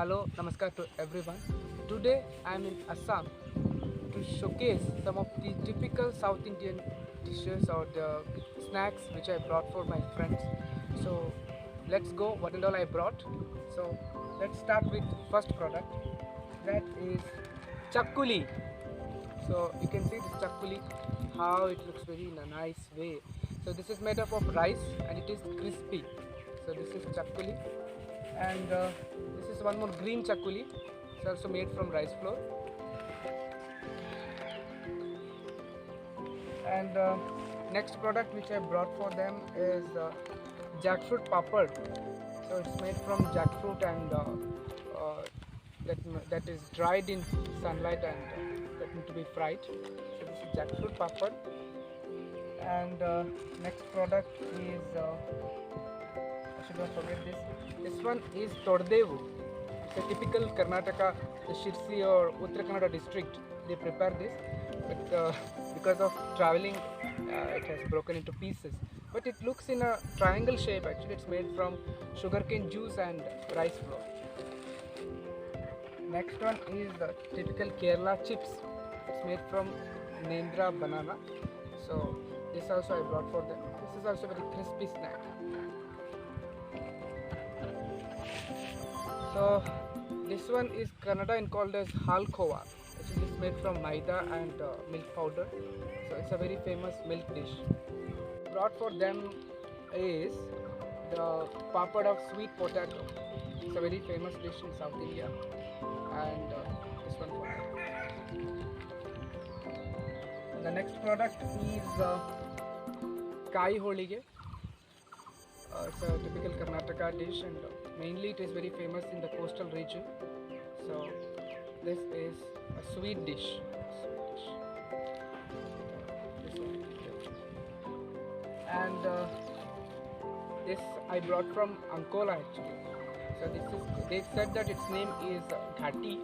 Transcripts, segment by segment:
Hello, namaskar to everyone. Today I am in Assam to showcase some of the typical South Indian dishes or the snacks which I brought for my friends. So let's go what and all I brought. So let's start with first product, that is chakuli. So you can see this chakuli, how it looks very in a nice way. So this is made up of rice and it is crispy. So this is chakuli, and this is one more green chakuli. It's also made from rice flour. And next product which I brought for them is jackfruit papad. So it's made from jackfruit, and that is dried in sunlight and that need to be fried. So this is jackfruit papad. And next product is I should not forget this. This one is tordevu. It's a typical Karnataka, the Shirsi or Uttara Kannada district. They prepare this, but because of traveling, it has broken into pieces. But it looks in a triangle shape. Actually, it's made from sugarcane juice and rice flour. Next one is the typical Kerala chips. It's made from Nendra banana. So this also I brought for them. This is also very crispy snack. So this one is Kannada and called as halkova. Actually, it's made from maida and milk powder. So it's a very famous milk dish. Brought for them is the papad of sweet potato. It's a very famous dish in South India, and this one for them. The next product is kai holige. It's a typical Karnataka dish, and mainly it is very famous in the coastal region. So this is a sweet dish. This one. And this I brought from Ankola actually. So this is, they said that its name is ghati.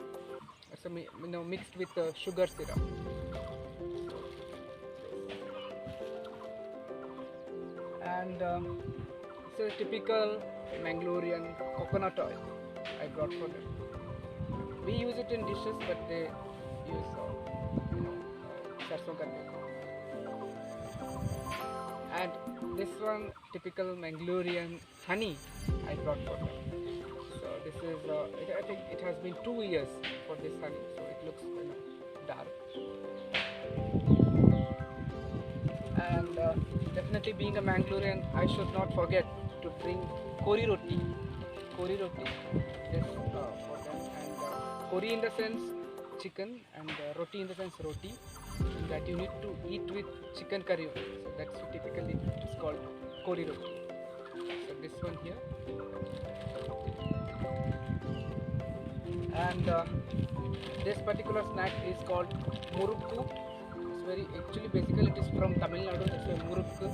So mixed with sugar syrup. And it's a typical Mangalorean coconut oil I brought for them. We use it in dishes, but they use sarson ka tel. And this one, typical Mangalorean honey I brought for them. So this is, I think it has been 2 years for this honey, so it looks dark. And definitely being a Mangalorean, I should not forget to bring kori roti. Kori roti, this for them. And kori in the sense chicken, and roti in the sense roti, and that you need to eat with chicken curry. So that's typically it's called kori roti. So this one here. And this particular snack is called murukku. It's very, actually basically it is from Tamil Nadu. That's why murukku.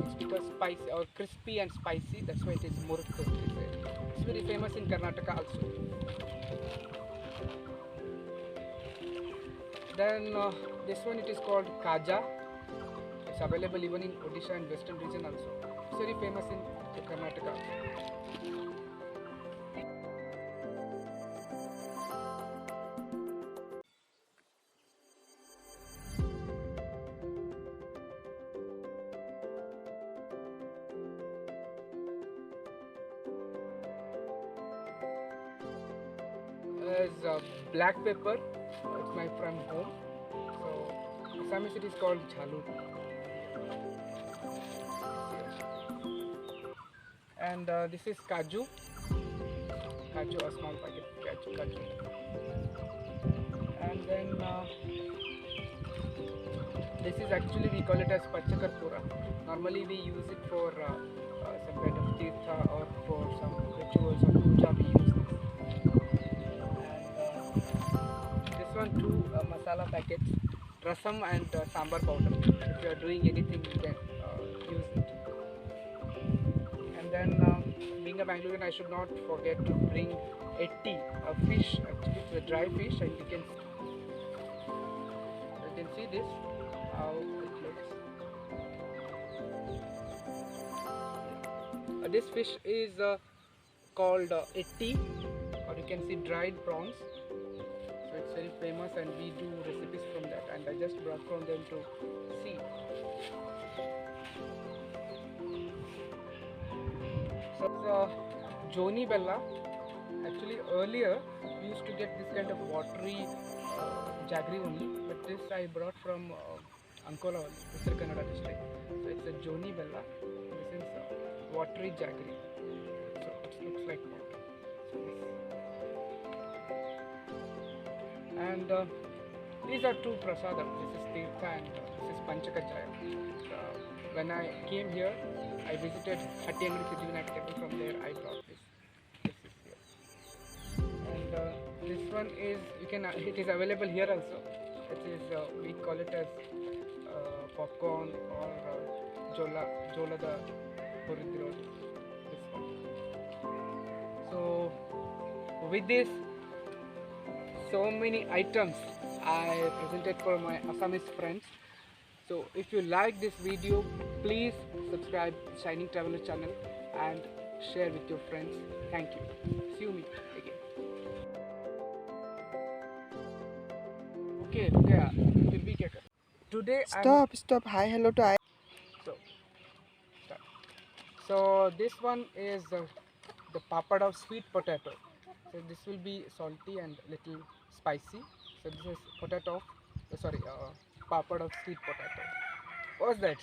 It's because spicy or crispy and spicy. That's why it is murukku. It's very famous in Karnataka also. Then this one, it is called kaja. It's available even in Odisha and Western region also. It's very famous in Karnataka also. As black pepper, it's my from home. So Assamese it is called jhalu. And this is kaju. Kaju, a small packet kaju. And then this is actually, we call it as pachakarpura. Normally we use it for some kind of tirtha or for some rituals or puja we use this. One, two masala packets, rasam and sambar powder. If you are doing anything, you can use it. And then being a Mangalorean, I should not forget to bring etti, a fish. Actually, it's a dry fish, and you can see this how it looks. This fish is called etti. or you can see dried prawns. So it's very famous, and we do recipes from that. And I just brought from them to see. So it's Joni Bella. Actually, earlier we used to get this kind of watery jaggery only, but this I brought from Ankola, Uttara Kannada district. So it's a Joni Bella. This is watery jaggery. So it looks like water. So and these are two prasadam. This is Tirtha and this is Panchakachaya. When I came here, I visited Hattiangadi Siddhivinayak temple. From there, I brought this. This is here. And this one is you can. It is available here also. It is we call it as popcorn or jolada Horidiro. This one. So with this, so many items I presented for my Assamese friends. So if you like this video, please subscribe Shining Traveler channel and share with your friends. Thank you. See you meet again. Okay, yeah, फिर भी क्या कर? Today Stop. Hi, hello to I. so start. So this one is the papad of sweet potato. So this will be salty and little spicy. So this is potato of, papad of sweet potato. What's that?